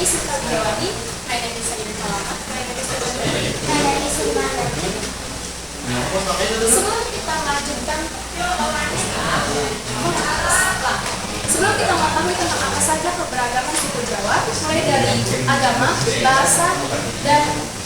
is Sita Widiawati. My name is Sayyid Salamat. My name is Sulmandani. Sebelum kita lanjutkan Sebelum kita mengetahui tentang apa saja keberagaman suku Jawa, mulai dari agama, bahasa, dan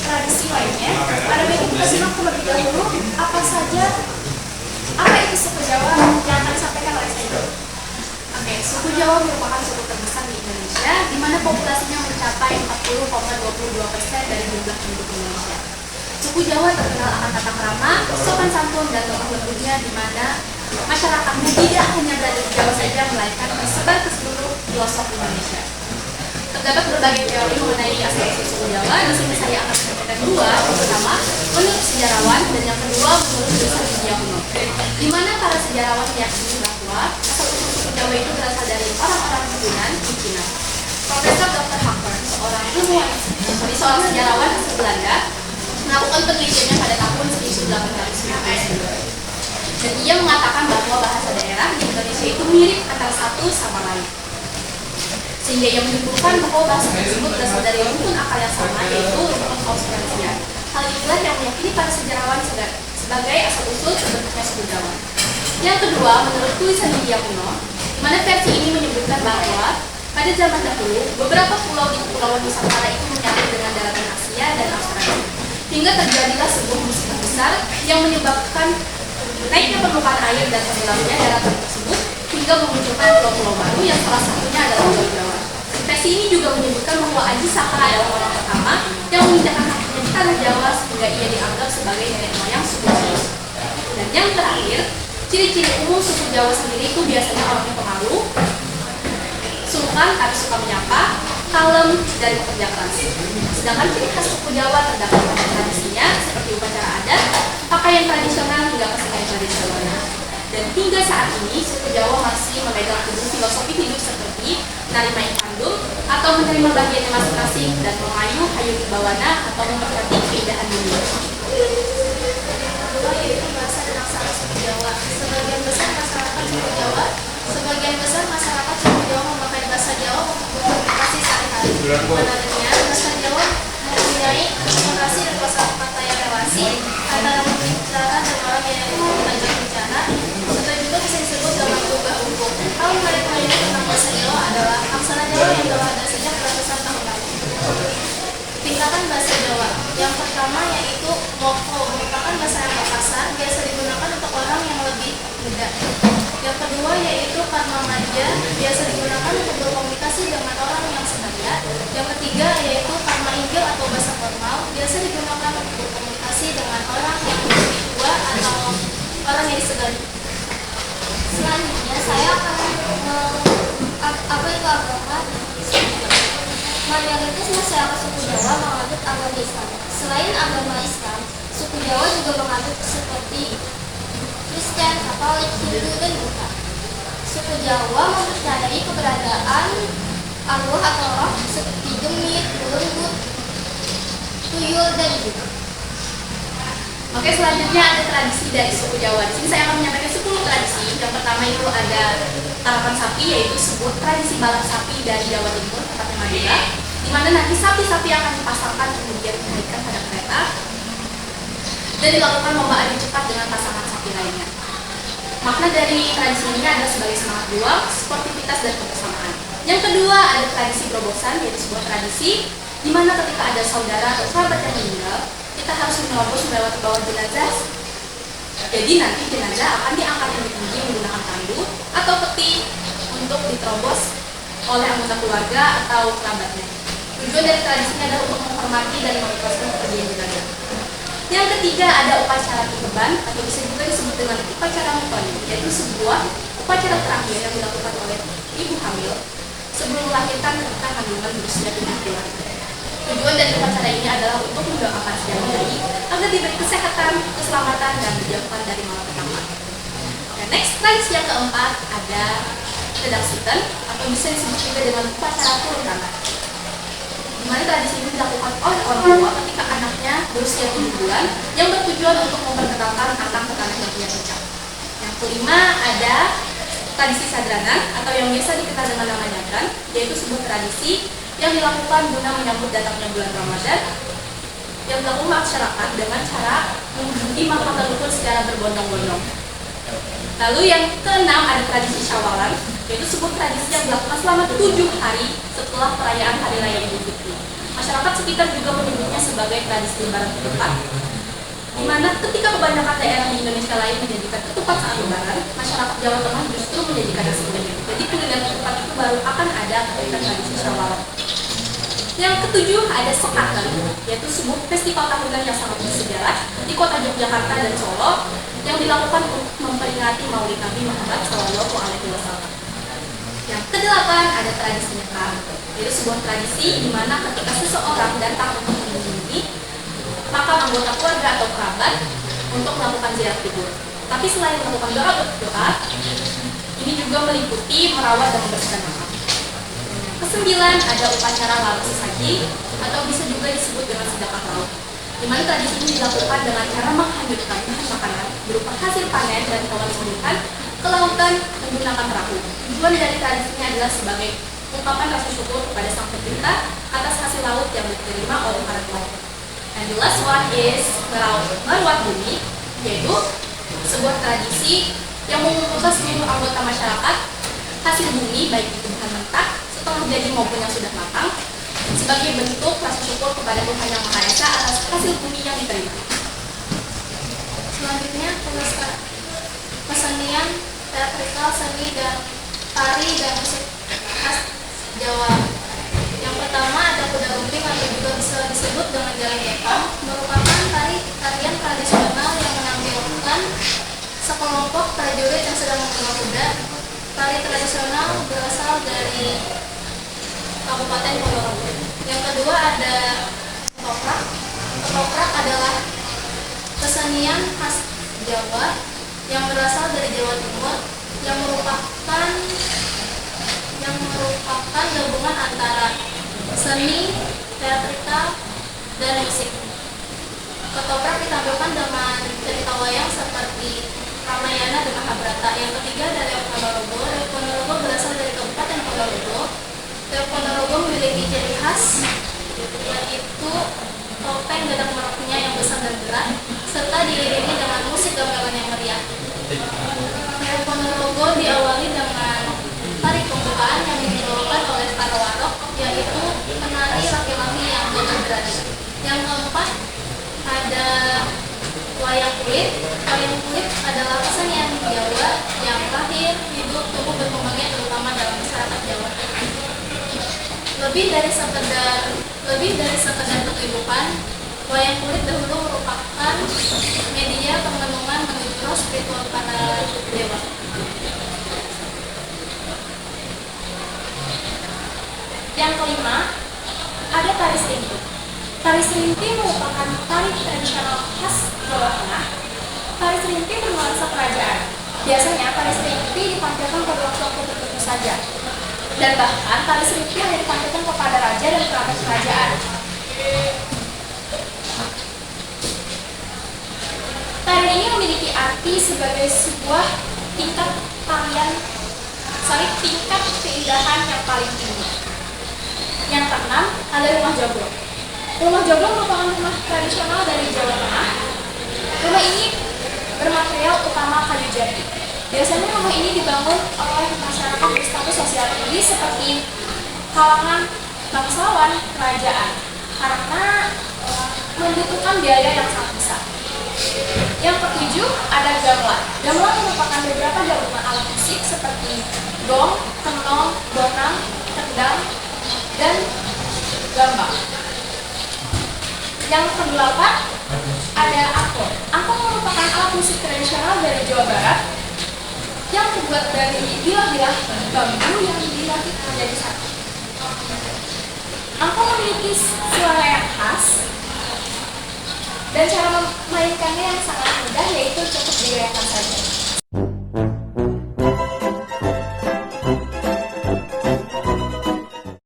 tradisi lainnya, pada baiknya kita simak terlebih dahulu apa itu suku Jawa yang akan disampaikan oleh saya. Oke, suku Jawa merupakan suku terbesar di Indonesia, di mana populasinya mencapai 40,22% dari jumlah penduduk Indonesia. Suku Jawa terkenal akan tata krama, sopan santun, dan lemah lembutnya, di mana masyarakatnya tidak hanya berada di Jawa saja, melainkan tersebar ke seluruh pelosok Indonesia. Terdapat berbagai teori mengenai asal-usul suku Jawa. Di sini saya akan menyampaikan dua. Yang pertama, menurut sejarawan, dan yang kedua menurut dosen India kuno. Di mana para sejarawan meyakini bahwa asal-usul suku Jawa itu berasal dari orang-orang Yunan di Cina. Profesor Dr. Hacker, seorang sejarawan asal Belanda, melakukan penelitiannya pada tahun 1899. Dan ia mengatakan bahwa bahasa daerah di Indonesia itu mirip antara satu sama lain. Sehingga ia menyimpulkan bahwa bahasa tersebut berasal dari rukun akal yang sama, yaitu rukun Austronesia. Hal inilah yang meyakini para sejarawan sebagai asal-usul terbentuknya suku Jawa. Yang kedua, menurut tulisan India kuno, di mana versi ini menyebutkan bahwa pada zaman dahulu, beberapa pulau di Kepulauan Nusantara itu menyatu dengan daratan Asia dan Australia. Hingga terjadilah sebuah musibah besar yang menyebabkan naiknya permukaan air dan tenggelamnya daratan tersebut hingga memunculkan pulau-pulau baru yang salah satunya adalah Pulau Jawa. Versi ini juga menyebutkan bahwa Aji Saka adalah orang pertama yang memindahkan kakinya di tanah Jawa sehingga ia dianggap sebagai nenek moyang suku Jawa. Dan yang terakhir, ciri-ciri umum suku Jawa sendiri itu biasanya orangnya pemalu, sungkan tapi suka menyapa, kalem, dan bekerja keras. Sedangkan ciri khas suku Jawa terdapat pada tradisinya seperti upacara adat, pakaian tradisional hingga kesenian tradisional. Dan hingga saat ini suku Jawa masih memegang teguh filosofi hidup seperti menerima ikandung atau menerima bagiannya masing-masing dan mengayu hayuti bawana atau memperhati keindahan dunia. Kedua yaitu bahasa dan aksara suku Jawa. Sebagian besar masyarakat suku Jawa memakai bahasa Jawa untuk berkomunikasi sehari-hari. Menariknya, bahasa Jawa mempunyai komunikasi dan kosakata yang relasi antara pembicara dan orang yang mengajak bicara, serta juga bisa disebut dalam unggah ungkup. Hal menarik lainnya tentang bahasa Jawa adalah aksara Jawa yang telah ada sejak ratusan tahun lalu. Tingkatan bahasa Jawa. Yang pertama yaitu moko, merupakan bahasa yang kasar, biasa digunakan untuk orang yang lebih muda. Yang kedua yaitu karma maja, biasa digunakan untuk berkomunikasi dengan orang yang sebaya. Yang ketiga yaitu karma inggil atau bahasa formal, biasa digunakan untuk berkomunikasi dengan orang yang lebih tua atau orang yang disegani. Selanjutnya saya akan apa itu agama. Mayoritas masyarakat suku Jawa menganut agama Islam. Selain agama Islam, suku Jawa juga menganut seperti Kristen, Katolik, Hindu, dan Buddha. Suku Jawa mempercayai keberadaan arwah atau roh seperti demit, belenggut, tuyul, dan juga. Oke, selanjutnya ada tradisi dari suku Jawa. Di sini saya akan menyampaikan 10 tradisi. Yang pertama itu ada tarapan sapi, yaitu sebuah tradisi balap sapi dari Jawa Timur, tepatnya Madura, di mana nanti sapi-sapi akan dipasangkan kemudian dinaikkan pada kereta dan dilakukan lomba adu cepat dengan pasangan sapi lainnya. Makna dari tradisi ini adalah sebagai semangat juang, sportivitas, dan kebersamaan. Yang kedua ada tradisi berobosan, yaitu sebuah tradisi di mana ketika ada saudara atau sahabat yang meninggal, kita harus menerobos melewati bawah jenazah. Jadi nanti jenazah akan diangkat lebih tinggi menggunakan tandu atau peti untuk diterobos oleh anggota keluarga atau kerabatnya. Tujuan dari tradisi ini adalah untuk menghormati dan mengikhlaskan kepergian jenazah. Yang ketiga ada upacara kurban atau bisa juga disebut dengan upacara mukon, yaitu sebuah upacara terakhir yang dilakukan oleh ibu hamil sebelum melahirkan ketika kandungan berusia 7 bulan. Tujuan dari upacara ini adalah untuk mendoakan si bayi agar diberi kesehatan, keselamatan, dan dijauhkan dari malapetaka. Dan next tradisi yang keempat ada Kedangsitan atau bisa disebut juga dengan upacara turun tangan, di mana tradisi ini dilakukan oleh orang tua ketika anaknya berusia 7 bulan yang bertujuan untuk memperkenalkan anak ke tanah yang dia pecah. Yang kelima ada tradisi sadranan atau yang biasa dikenal dengan nama nyadran, yaitu sebuah tradisi yang dilakukan guna menyambut datangnya bulan Ramadan, yang dilakukan masyarakat dengan cara mengikuti makan leluhur secara berbondong-bondong. Lalu yang keenam ada tradisi Syawalan, yaitu sebuah tradisi yang dilakukan selama 7 hari setelah perayaan Hari Raya Idul Fitri. Masyarakat sekitar juga menyebutnya sebagai tradisi Lebaran ketupat, di mana ketika kebanyakan daerah di Indonesia lain menjadikan ketupat saat Lebaran, masyarakat Jawa Tengah justru menjadikan nasi kuning. Jadi kuliner ketupat itu baru akan ada ketika tradisi Syawalan. Yang ketujuh ada Sekaten, yaitu sebuah festival tahunan yang sangat bersejarah di kota Yogyakarta dan Solo yang dilakukan untuk memperingati Maulid Nabi Muhammad SAW. Yang kedelapan ada tradisi Nyekar, yaitu sebuah tradisi di mana ketika seseorang datang untuk mengunjungi makam anggota keluarga atau kerabat untuk melakukan ziarah kubur. Tapi selain melakukan doa, ini juga meliputi merawat dan membersihkan makam. Kesembilan ada upacara laut sesaji atau bisa juga disebut dengan sedekah laut, di mana tradisi ini dilakukan dengan cara menghanyutkan bahan makanan berupa hasil panen dan hewan peliharaan ke lautan menggunakan perahu. Tujuan dari tradisinya adalah sebagai ungkapan rasa syukur kepada Sang Pencipta atas hasil laut yang diterima oleh para pelaut. And the last one is merawat bumi, yaitu sebuah tradisi yang mengumpulkan seluruh anggota masyarakat hasil bumi baik itu bahan mentah setengah jadi maupun yang sudah matang sebagai bentuk rasa syukur kepada Tuhan Yang Maha Esa atas hasil bumi yang diterima. Selanjutnya kesenian teatrikal, seni dan tari dan musik khas Jawa. Yang pertama ada kuda lumping atau juga bisa disebut dengan jalan kekang, merupakan tarian tradisional yang menampilkan sekelompok prajurit yang sedang menunggang kuda. Tari tradisional berasal dari Kabupaten Ponorogo. Yang kedua ada ketoprak. Ketoprak adalah kesenian khas Jawa yang berasal dari Jawa Timur yang merupakan gabungan antara seni, teatrikal, dan musik. Ketoprak ditampilkan dengan cerita wayang seperti Ramayana dan Mahabharata. Yang ketiga ada Reok Ponorogo. Reok Ponorogo berasal dari Kabupaten Ponorogo. Reok Ponorogo memiliki ciri khas yaitu topeng gadak meroknya yang besar dan berat serta diiringi dengan musik gamelan yang meriah. Reok Ponorogo diawali dengan tari pembukaan yang dibawakan oleh para warok, yaitu penari laki-laki yang bergeradi. Yang keempat ada wayang kulit. Wayang kulit adalah kesenian Jawa yang lahir, hidup, tumbuh berkembangnya terutama dalam masyarakat Jawa. Lebih dari sekedar kehidupan, wayang kulit dahulu merupakan media pengenungan menuju roh spiritual para dewa. Yang kelima, ada tari serimpi. Tari serimpi merupakan tari tradisional khas Jawa Tengah. Tari serimpi bernuansa kerajaan. Biasanya tari serimpi ditampilkan pada waktu-waktu tertentu saja. Dan bahkan tari serimpi hanya ditampilkan kepada raja dan kerabat kerajaan. Tari ini memiliki arti sebagai sebuah tingkat keindahan yang paling tinggi. Yang keenam ada rumah joglo. Rumah joglo merupakan rumah tradisional dari Jawa Tengah. Rumah ini bermaterial utama kayu jati. Biasanya rumah ini dibangun oleh masyarakat berstatus sosial tinggi seperti kalangan bangsawan kerajaan karena membutuhkan biaya yang sangat besar. Yang ketujuh ada gamelan. Gamelan merupakan beberapa gabungan alat musik seperti gong, kenong, bonang, kendang, dan gambang. Yang kedelapan ada angklung. Angklung merupakan alat musik tradisional dari Jawa Barat yang terbuat dari bilah-bilah bambu yang dirakit menjadi satu. Angklung memiliki suara yang khas dan cara memainkannya yang sangat mudah, yaitu cukup digoyangkan saja.